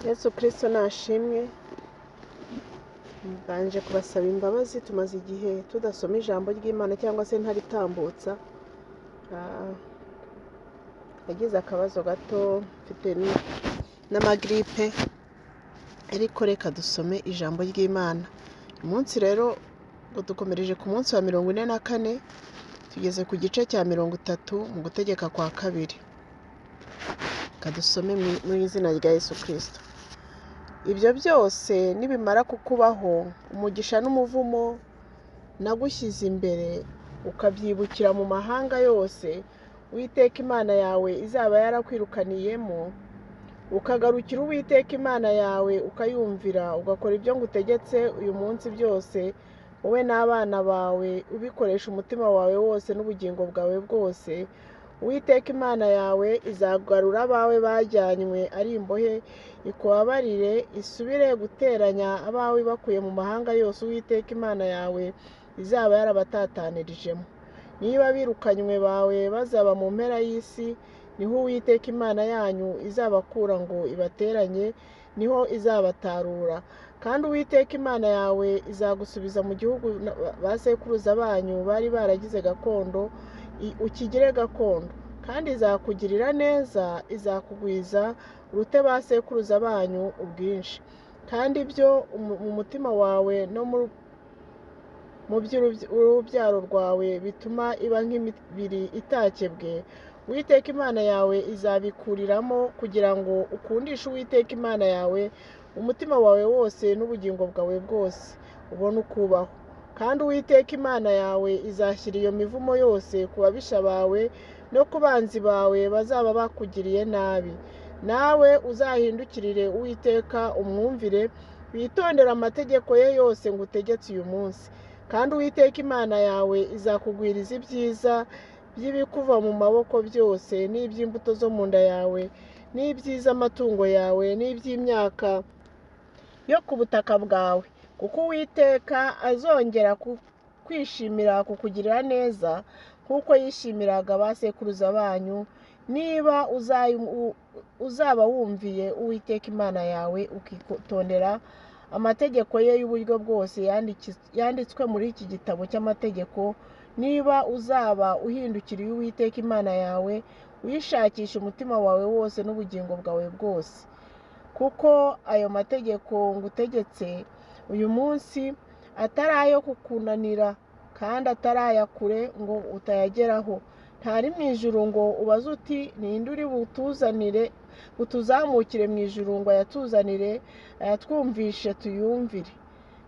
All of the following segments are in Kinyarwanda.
Yesu Kristo nashimwe. Mbanje kubasaba imbabazi, tumaze igihe tudasoma ijambo ry'Imana cyangwa se ntaritambutsa. Nagize akabazo gato, mfite n'amagripe, ariko reka dusome ijambo ry'Imana. Umunsi rero dukomereje ku munsi wa 44, tugeze ku gice cya 30 mu gutegeka kwa kabiri. Kadusome mu izina rya Yesu Kristo. Ibyo byose nibimara kukubaho, umugisha n'umuvumo nagushyize imbere ukabyibukira mu mahanga yose Uwiteka Imana yawe izaba yarakwirukaniyemo, ukagarukira Uwiteka Imana yawe ukayumvira, ugakora ibyo ngutegetse uyu munsi byose, wowe n'abana bawe ubikoresha umutima wawe wose n'ubugingo bwawe bwose, Uwiteka Imana yawe izagarura abawe bajyanywe ari imbohe, ikubabarire, isubire guteranya abawe bakuye mu mahanga yose Uwiteka Imana yawe izaba yarabatatanirijemo. Niba birukanywe bawe bazaba mu mpera y'isi, niho Uwiteka Imana yanyu izabakura ngo ibateranye, niho izabatarura. Kandi Uwiteka Imana yawe izagusubiza mu gihugu ba sekuruza banyu bari baragize gakondo, ukigire gakondo. Kandi izakugirira neza, izakugwiza urute ba sekuruza banyu ubwinshi. Kandi ibyo mu mutima wawe no mu by'urubyaro rwawe bituma iba nk'imibiri itakebwe, Uwiteka Imana yawe izabikuriramo kugira ngo ukundishe Uwiteka Imana yawe umutima wawe wose n'ubugingo bwawe bwose, ubone ukubaho. Kandi Uwiteka Imana yawe izashyira iyo mivumo yose ku babisha bawe no ku banzi bawe bazaba bakugiriye nabi. Nawe uzahindukirire Uwiteka umwumvire, witondere amategeko ye yose ngutegetse uyu munsi. Kandi Uwiteka Imana yawe izakugwiriza ibyiza by'ibikuva mu maboko byose, n'iby'imbuto zo mu nda yawe, n'iby'iz'amatungo yawe, n'iby'imyaka yo ku butaka bwawe, kuko Uwiteka azongera kwishimira kukugirira neza kuko yishimiraga ba sekuruza banyu, niba uzaba wumviye Uwiteka Imana yawe ukitondera amategeko ye y'uburyo bwose yanditswe muri iki gitabo cy'amategeko. Niba uzaba uhindukiriye Uwiteka Imana yawe, uyishakisha umutima wawe wose n'ubugingo bwawe bwose, kuko ayo mategeko ngutegetse uyu munsi atari ayo kukunanira kandi atari aya kure ngo utayageraho. Ntari mu ijuru ngo ubaze uti ninde uri butuzamukire mu ijuru ngo ayatuzanire, ayatwumvishe tuyumvire.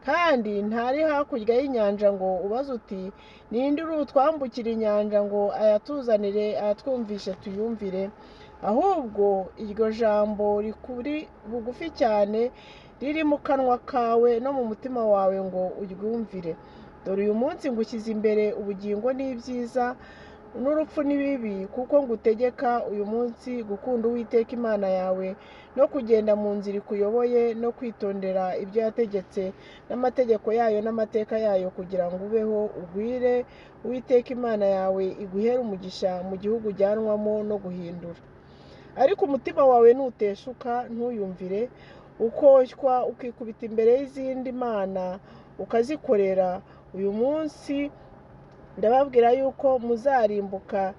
Kandi ntari hakurya y'inyanja ngo ubaze uti ninde uri butwambukire inyanja ngo ayatuzanire, ayatwumvishe tuyumvire. Ahubwo iryo jambo rikuri bugufi cyane riri mu kanwa kawe no mu mutima wawe ngo uryumvire. Dore uyu munsi ngushyize imbere ubugingo n'ibyiza n'urupfu n'ibibi, kuko ngutegeka uyu munsi gukunda Uwiteka Imana yawe no kugenda mu nzira ikuyoboye no kwitondera ibyo yategetse n'amategeko yayo n'amateka yayo, kugira ngo ubeho ugwire, Uwiteka Imana yawe iguhere umugisha mu gihugu ujyanwamo no guhindura. Ariko umutima wawe nuteshuka ntuyumvire, ukoshywa ukikubita imbere y'izindi mana ukazikorera, uyu munsi ndababwira yuko muzarimbuka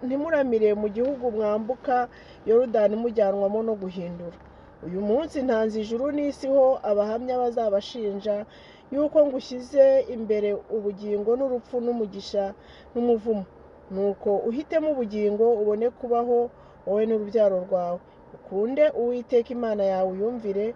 ntimuramire mu gihugu mwambuka Yorodani mujyanwamo no guhindura. Uyu munsi ntanze ijuru n'isi ho abahamya bazabashinja yuko ngushyize imbere ubugingo n'urupfu n'umugisha n'umuvumo. Nuko uhitemo ubugingo ubone kubaho, wowe n'urubyaro rwawe. Ukunde Uwiteka Imana yawe uyumvire,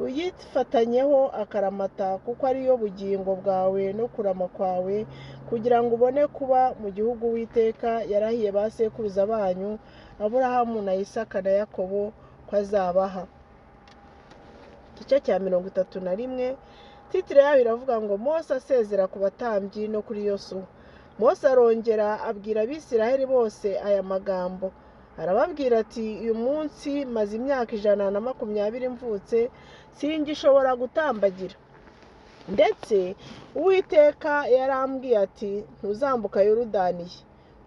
uyifatanyeho akaramata, kuko ariyo bugingo bwawe no kurama kwawe, kugira ngo ubone kuba mu gihugu Uwiteka yarahiye ba sekuruza banyu Aburahamu na Isaka na Yakobo ko azabaha. Igice cya 31, titire yayo iravuga ngo Mose asezera ku batambyi no kuri Yosuwa. Mose arongera abwira Abisiraheli bose aya magambo, arababwira ati uyu munsi maze imyaka 120 mvutse, singishobora gutambagira. Ndetse Uwiteka yarambwiye ati ntuzambuka Yorodani.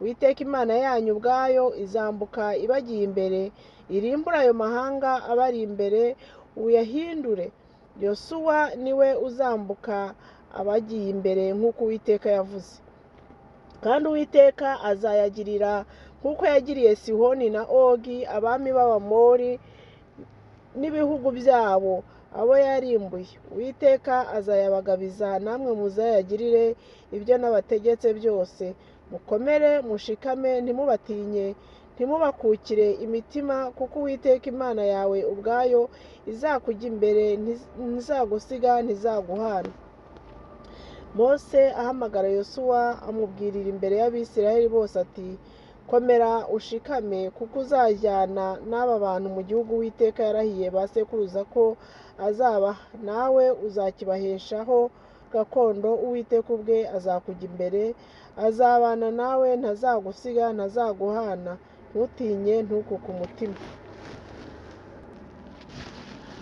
Uwiteka Imana yanyu ubwayo izambuka ibagiye imbere, irimbura ayo mahanga abari imbere uyahindure. Yosuwa niwe uzambuka abagiye imbere nk'uko Uwiteka yavuze, kandi Uwiteka azayagirira nk'uko yagiriye Sihoni na Ogi, abami b'Abamori n'ibihugu byabo, abo yarimbuye. Uwiteka azayabagabiza, namwe muzayagirire ibyo nabategetse byose. Mukomere mushikame, ntimubatinye, ntimubakukire imitima, kuko Uwiteka Imana yawe ubwayo izakujya imbere, ntizagusiga, ntizaguhana. Mose ahamagara Yosuwa amubwirira imbere y'Abisiraheli bose ati, komera ushikame, kuko uzajyana n'aba bantu mu gihugu Uwiteka yarahiye ba sekuruza ko azabaha, nawe uzakibaheshaho gakondo. Uwiteka ubwe azakujya imbere, azabana nawe, ntazagusiga, ntazaguhana. Ntutinye, ntukuke umutima.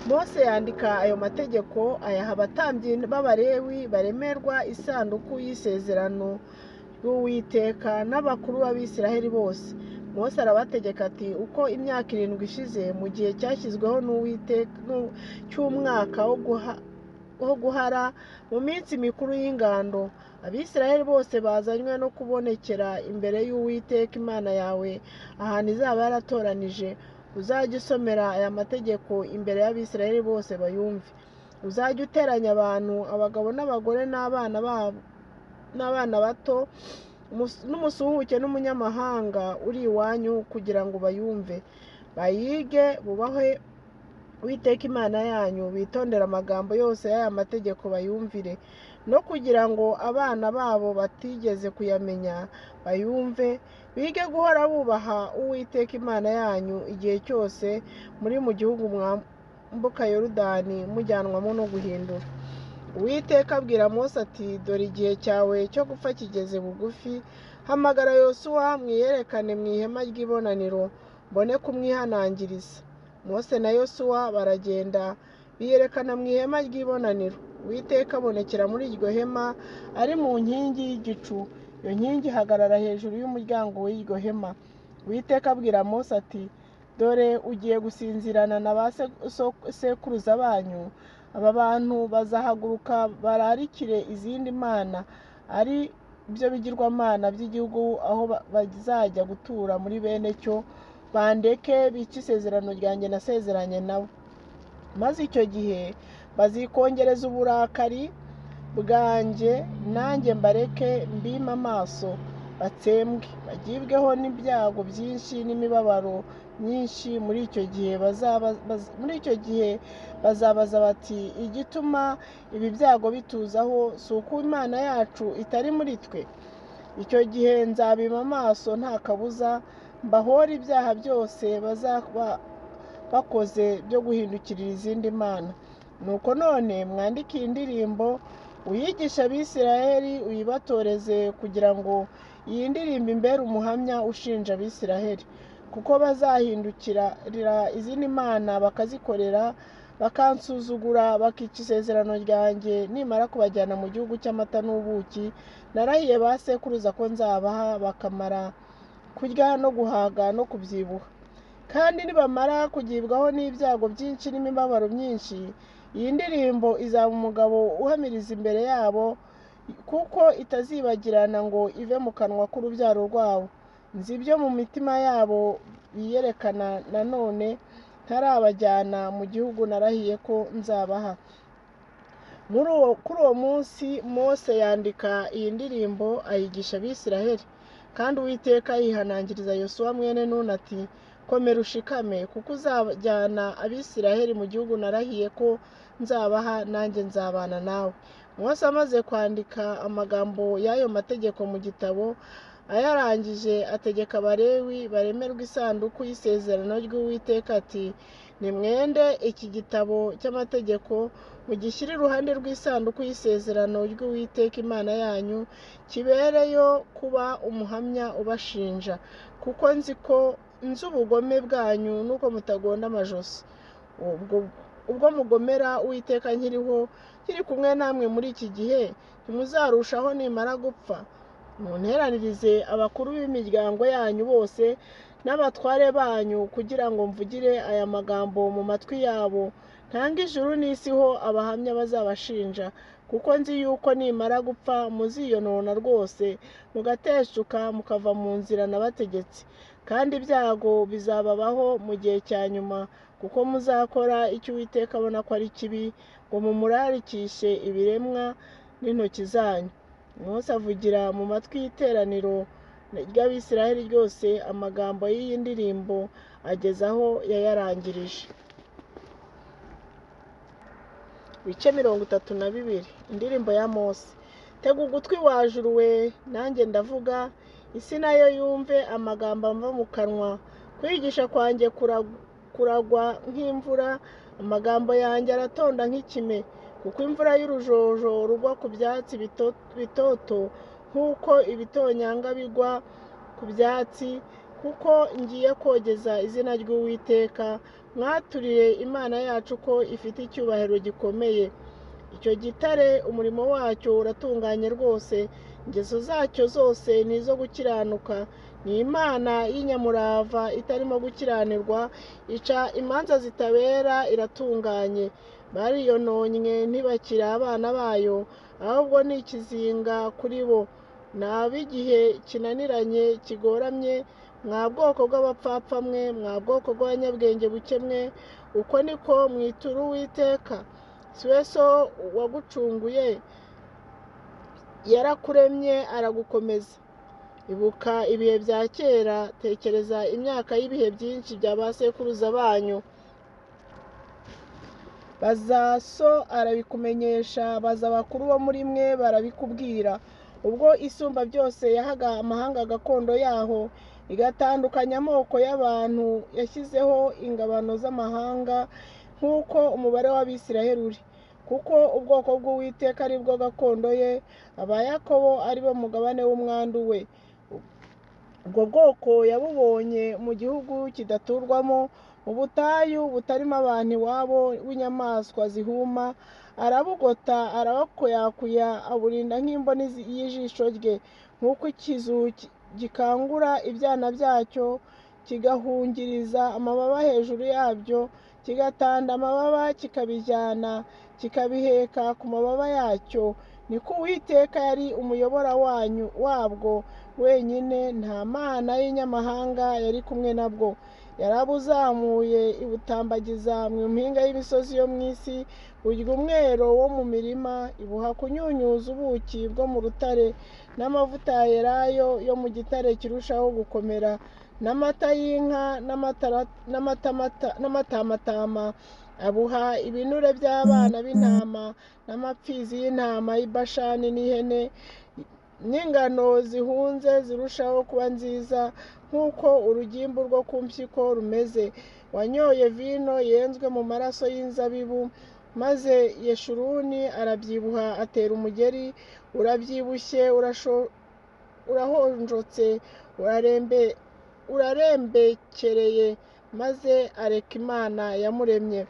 Mose yandika ayo mategeko ayaha abatambyi b'Abalewi baremerwa isanduku y'isezerano ry'Uwiteka n'abakuru b'Abisiraheli bose. Mose arabategeka ati, uko imyaka 7 ishize mu gihe cyashyizweho n'Uwiteka cy'umwaka wo guhara, mu minsi mikuru y'ingando, Abisiraheli bose bazanywe no kubonekera imbere y'Uwiteka Imana yawe ahantu izaba yaratoranije. Uzajya usomera aya mategeko imbere y'Abisiraheli bose bayumve. Uzajya uteranya abantu, abagabo n'abagore n'abana bato, n'umusuhuke n'umunyamahanga uri iwanyu, kugira ngo bayumve, bayige, bubahe Uwiteka Imana yanyu, bitondera amagambo yose y'aya mategeko bayumvire, no kugira ngo abana babo batigeze kuyamenya bayumve, bige guhora bubaha Uwiteka Imana yanyu igihe cyose muri mu gihugu mwambuka Yorodani mujyanwamo no guhindura. Uwiteka abwira Mose ati, dore igihe cyawe cyo gupfa kigeze bugufi. Hamagara Yosuwa mwiyerekane mu ihema ry'ibonaniro, mbone kumwihanangiriza. Mose na Yosuwa baragenda biyerekana mu ihema ry'ibonaniro. Uwiteka abonekera muri iryo hema ari mu nkingi y'igicu. Iyo nkingi ihagarara hejuru y'umuryango w'iryo hema. Uwiteka abwira Mose ati, dore ugiye gusinzirana na ba sekuruza banyu. Aba bantu bazahaguruka bararikire izindi mana, ari byo bigirwamana by'igihugu aho bazajya gutura muri bene cyo, bandeke bice isezerano ryanjye nasezeranye nabo. Maze icyo gihe bazikongereza uburakari bwanjye, nanjye mbareke mbime amaso, batsembwe, bagibweho n'ibyago byinshi n'imibabaro myinshi. Muri icyo gihe bazabaza bati, igituma ibi byago bituzaho si uko Imana yacu itari muri twe? Icyo gihe nzabima amaso nta kabuza, mbahora ibyaha byose bazaba bakoze byo guhindukirira izindi mana. Nuko none mwandike iyi ndirimbo, uyigisha Abisiraheli, uyibatoreze, kugira ngo iyi ndirimbo imbere umuhamya ushinja Abisiraheli, kuko bazahindukirira izindi mana bakazikorera, bakansuzugura, bakica isezerano ryanjye, nimara kubajyana mu gihugu cy'amata n'ubuki narahiye ba sekuruza ko nzabaha, bakamara kurya no guhaga no kubyibuha. Kandi nibamara kugibwaho n'ibyago byinshi n'imibabaro myinshi, iyi ndirimbo izaba umugabo uhamiriza imbere yabo, kuko itazibagirana ngo ive mu kanwa k'urubyaro rwabo. Nzi ibyo mu mitima yabo biyerekana, nanone ntarabajyana mu gihugu narahiye ko nzabaha. Kuri uwo munsi Mose yandika iyi ndirimbo ayigisha Abisiraheli. Kandi Uwiteka yihanangiriza Yosuwa mwene Nuni ati, komera ushikame, kuko uzajyana Abisiraheli mu gihugu narahiye ko nzabaha, nanjye nzabana nawe. Mose amaze kwandika amagambo y'ayo mategeko mu gitabo, ayarangije ategeka Abalewi baremerwa isanduku y'isezerano ry'Uwiteka ati, nimwende iki gitabo cy'amategeko mugishyire iruhande rw'isanduku y'isezerano ry'Uwiteka Imana yanyu, kibereyo kuba umuhamya ubashinja, kuko nzi ubugome bwanyu nuko mutagonda amajosi. Ubwo mugomera Uwiteka nkiri kumwe namwe muri iki gihe, ntimuzarushaho nimara gupfa. Munteranirize abakuru b'imiryango yanyu bose n'abatware banyu kugira ngo mvugire aya magambo mu matwi yabo, ntange ijuru n'isi ho abahamya bazabashinja, kuko nzi yuko nimara gupfa muziyonona rwose mugateshuka mukava mu nzira nabategetse. Kandi ibyago bizababaho mu gihe cya nyuma, kuko muzakora icyo Uwiteka abona ko ari kibi, ngo mumurarikishe ibiremwa n'intoki zanyu. Mose avugira mu matwi y'iteraniro ry'Abisiraheli ryose amagambo y'iyi ndirimbo ageza aho yayarangirije. Ibice 32. Indirimbo ya Mose. Tega ugutwi wa juru we, nanjye ndavuga, isi nayo yumve amagambo ava mu kanwa. Kwigisha kwanjye kuragwa nk'imvura, amagambo yanjye aratonda nk'ikime, kuko imvura y'urujojo rugwa ku byatsi bitoto, nk'uko ibitonyanga bigwa ku byatsi, kuko ngiye kogeza izina ry'Uwiteka. Mwaturire Imana yacu ko ifite icyubahiro gikomeye. Icyo gitare umurimo wacyo uratunganye rwose, ingeso zacyo zose ni izo gukiranuka. Ni Imana y'inyamurava itarimo gukiranirwa, ica imanza zitabera, iratunganye. Bariyononnye ntibakiri abana bayo, ahubwo ni ikizinga kuri bo. Ni ab'igihe kinaniranye kigoramye, mwa bwoko bw'abapfapfa mwe, mwa bwoko bw'abanyabwenge buke mwe, uko niko mwitura Uwiteka? Si we so wagucunguye, yarakuremye aragukomeza. Ibuka ibihe bya kera, tekereza imyaka y'ibihe byinshi bya ba sekuruza banyu. Baza so arabikumenyesha, baza abakuru bo muri mwe barabikubwira. Ubwo Isumba byose yahaga amahanga gakondo yaho, igatandukanya amoko y'abantu, yashyizeho ingabano z'amahanga nk'uko umubare w'Abisiraheli uri. Kuko ubwoko bw'Uwiteka ari bwo gakondo ye, aba Yakobo ari bo mugabane w'umwandu we. Ubwo bwoko yabubonye mu gihugu kidaturwamo, mu butayu butarimo abantu iwabo w'inyamaswa zihuma. Arabugota, arabakuyakuya, aburinda nk'imboni y'ijisho rye. Nk'uko ikizu gikangura ibyana byacyo, kigahungiriza amababa hejuru yabyo, kigatanda amababa kikabijyana, kikabiheka ku mababa yacyo, niko Uwiteka yari umuyobora wabwo wenyine, nta mana y'inyamahanga yari kumwe nabwo. Yarabuzamuye ibutambagiza mu mpinga y'imisozi yo mu isi, burya umwero wo mu mirima, ibuha kunyunyuza ubuki bwo mu rutare, n'amavuta ya elayo yo mu gitare kirushaho gukomera, n'amata y'inka n'amatamatama. Abuha ibinure by'abana b'intama, n'amapfizi y'intama y'i Bashani n'ihene, n'ingano zihunze zirushaho kuba nziza, nk'uko urugimbu rwo ku mpyiko rumeze. Wanyoye vino yenzwe mu maraso y'inzabibu, maze Yeshuruni arabyibuha atera umugeri. Urabyibushye urahonjotse, urarembekereye, maze areka Imana yamuremye.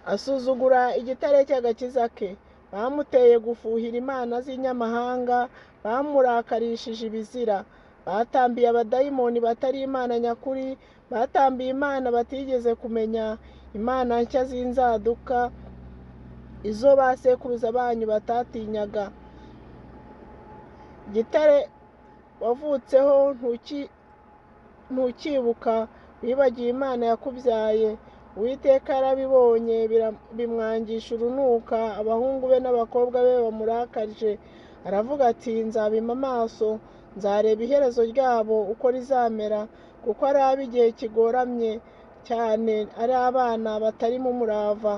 Asuzugura igitare cy'agakiza ke. Bamuteye gufuhira imana z'inyamahanga, bamurakarishije ibizira. Batambiye abadayimoni batari Imana nyakuri, batambiye imana batigeze kumenya, imana nshya z'inzaduka, izo ba sekuruza banyu batatinyaga. Igitare wavutseho ntukibuka, wibagiwe Imana yakubyaye. Uwiteka yarabibonye bimwangisha urunuka, abahungu be n'abakobwa be bamurakarije. Aravuga ati, nzabima amaso, nzareba iherezo ryabo uko rizamera, kuko ari ab'igihe kigoramye cyane, ari abana batarimo umurava.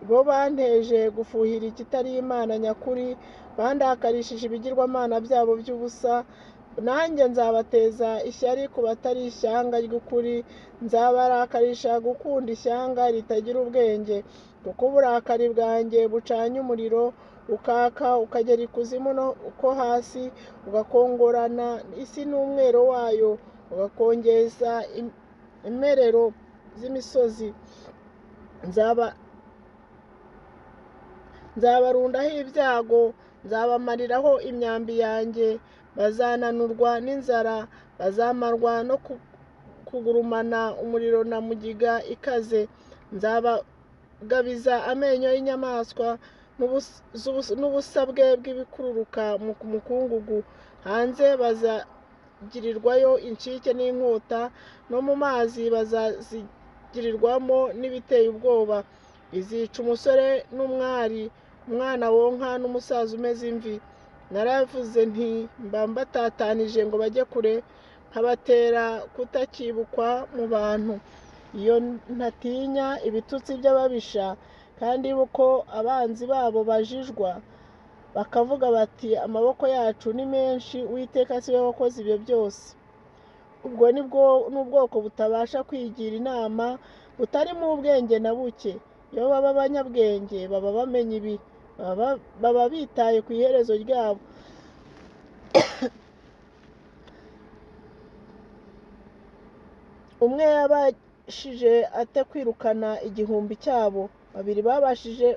Bo banteje gufuhira ikitari Imana nyakuri, bandakarishije ibigirwamana byabo by'ubusa. Nanjye nzabateza ishyari ku batari ishyanga ry'ukuri, nzabarakarisha gukunda ishyanga ritagira ubwenge. Kuko uburakari bwanjye bucanye umuriro, ukaka ukagera ikuzimu no uko hasi, ugakongorana isi n'umwero wayo, ugakongeza imperero z'imisozi. Nzabarundaho ibyago, nzabamariraho imyambi yanjye, bazananurwa n'inzara, bazamarwa no kugurumana umuriro na mugiga ikaze. Nzabagabiza amenyo y'inyamaswa n'ubusabwe bw'ibikururuka mu mukungugu. Hanze bazagirirwayo incike n'inkota, no mu mazi bazazigirirwamo n'ibiteye ubwoba. Bizica umusore n'umwari, umwana wonka n'umusaza umeze imvi. Naravuze nti mba mbatatanije ngo bajye kure, nkabatera kutakibukwa mu bantu. Iyo ntatinya ibitutsi by'ababisha, kandi uko abanzi babo bajijwa, bakavuga bati amaboko yacu ni menshi, Uwiteka si we wakoze ibyo byose. Ubwo n'ubwoko butabasha kwigira inama, butarimo ubwenge na buke. Iyo baba abanyabwenge baba bamenya ibi, baba bitaye ku iherezo ryabo. Umwe yabashije ate kwirukana igihumbi cyabo? Babiri babashije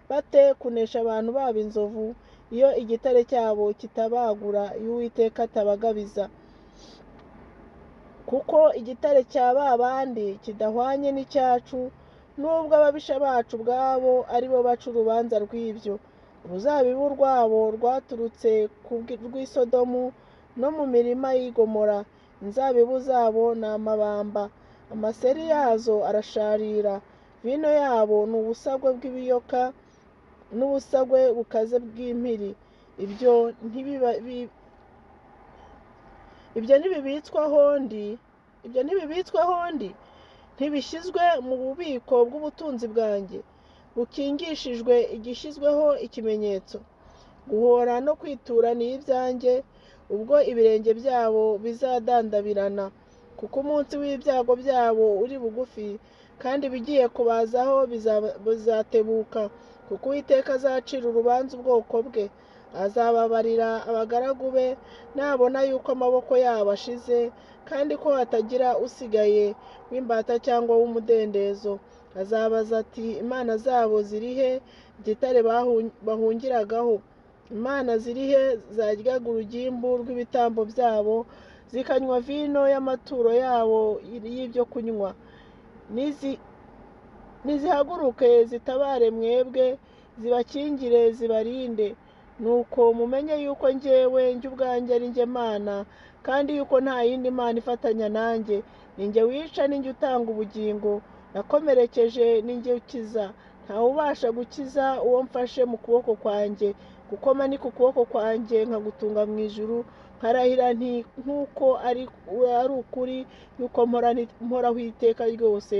bate kunesha abantu babo inzovu, iyo igitare cyabo kitabagura, iyo Uwiteka atabagabiza? Kuko igitare cya ba bandi kidahwanye n'icyacu, nubwo ababisha bacu ubwabo ari bo baca urubanza rw'ibyo. Uruzabibu rwabo rwaturutse rw'i Sodomu, no mu mirima y'i Gomora. Inzabibu zabo ni amabamba, amaseri yazo arasharira. Vino yabo ni ubusagwe bw'ibiyoka n'ubusagwe bukaze bw'impiri. Ibyo ntibibitsweho ndi, ntibishyizwe mu bubiko bw'ubutunzi bwanjye, bukingishijwe igishyizweho ikimenyetso. Guhora no kwitura ni ibyanjye, ubwo ibirenge byabo bizadandabirana. Kuko umunsi w'ibyago byabo uri bugufi, kandi ibigiye kubazaho bizatebuka. Kuko Uwiteka azacira urubanza ubwoko bwe, azababarira abagaragu be, nabona yuko amaboko yabo ashize, kandi ko hatagira usigaye w'imbata cyangwa w'umudendezo. Azabaza ati imana zabo ziri he, igitare bahungiragaho? Imana ziri he zaryaga urugimbu rw'ibitambo byabo, zikanywa vino y'amaturo yabo y'ibyo kunywa? Nizihaguruke zitabare mwebwe, zibakingire zibarinde. Nuko mumenye yuko njyewe ubwanjye ari njye Mana, kandi yuko nta yindi Mana ifatanya nanjye. Ni njye wica, ni njye utanga ubugingo. Nakomerekeje, ni njye ukiza. Ntawe ubasha gukiza uwo mfashe mu kuboko kwanjye. Kuko manika ukuboko kwanjye nkagutunga mu ijuru, nkarahira nti nk'uko ari ukuri yuko mporaho iteka ryose.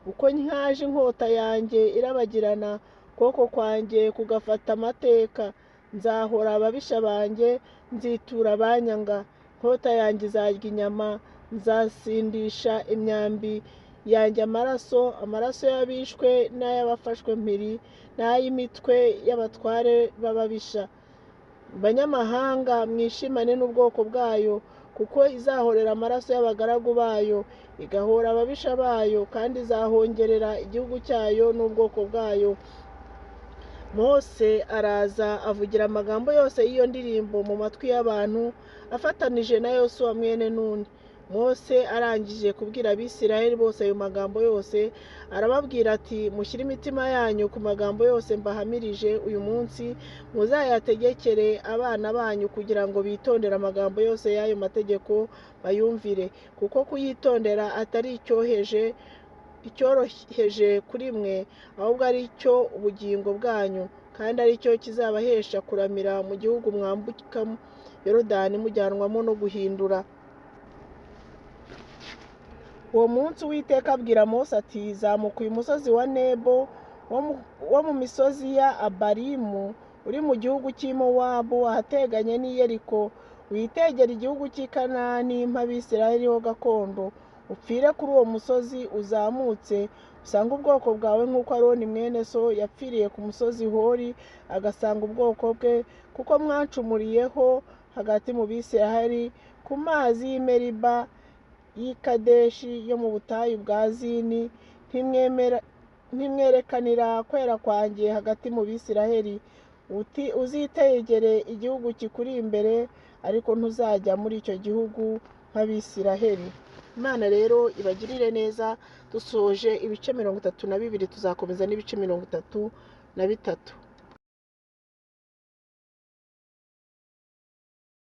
Uko nkaje inkota yanjye irabagirana, ukuboko kwanjye kugafata amateka. Nzahora ababisha banjye, nzitura abanyanga. Inkota yanjye izarya inyama, nzasindisha imyambi yanjye amaraso y'abishwe n'ay'abafashwe mpiri, n'ay'imitwe y'abatware b'ababisha. Banyamahanga, mwishimane n'ubwoko bwayo, kuko izahorera amaraso y'abagaragu bayo, igahora ababisha bayo, kandi izahongerera igihugu cyayo n'ubwoko bwayo. Mose araza avugira amagambo yose y'iyo ndirimbo mu matwi y'abantu, afatanije na Yosuwa mwene Nuni. Mose arangije kubwira Abisirayeli bose ayo magambo yose, arababwira ati mushyire imitima yanyu ku magambo yose mbahamirije uyu munsi, muzayategekere abana banyu kugira ngo bitondere amagambo yose y'ayo mategeko bayumvire. Kuko kuyitondera atari icyoroheje kuri mwe, ahubwo ari cyo ubugingo bwanyu, kandi ari cyo kizabahesha kuramira mu gihugu mwambuka Yorodani mujyanwamo no guhindura. Uwo munsi Uwiteka abwira Mose ati zamuka uyu musozi wa Nebo wo mu misozi ya Abarimu, uri mu gihugu cy'i Mowabu, ahateganye n'i Yeriko. Witegera igihugu cy'i Kanani mp'Abisirayeli ho gakondo. Upfire kuri uwo musozi uzamutse, usange ubwoko bwawe nk'uko Aroni mwene so yapfiriye ku musozi Hori agasanga ubwoko bwe, kuko mwancumuriyeho hagati mu Bisirayeli ku mazi y'i Meriba y'i Kadeshi yo mu butayu bwa Zini. Ntimwerekanira kwera kwanjye hagati mu Bisirayeli. Uzitegere igihugu kikuri imbere, ariko ntuzajya muri icyo gihugu nk'Abisiraheli. Imana rero ibagirire neza. Dusoje ibice 32, tuzakomeza n'ibice 33.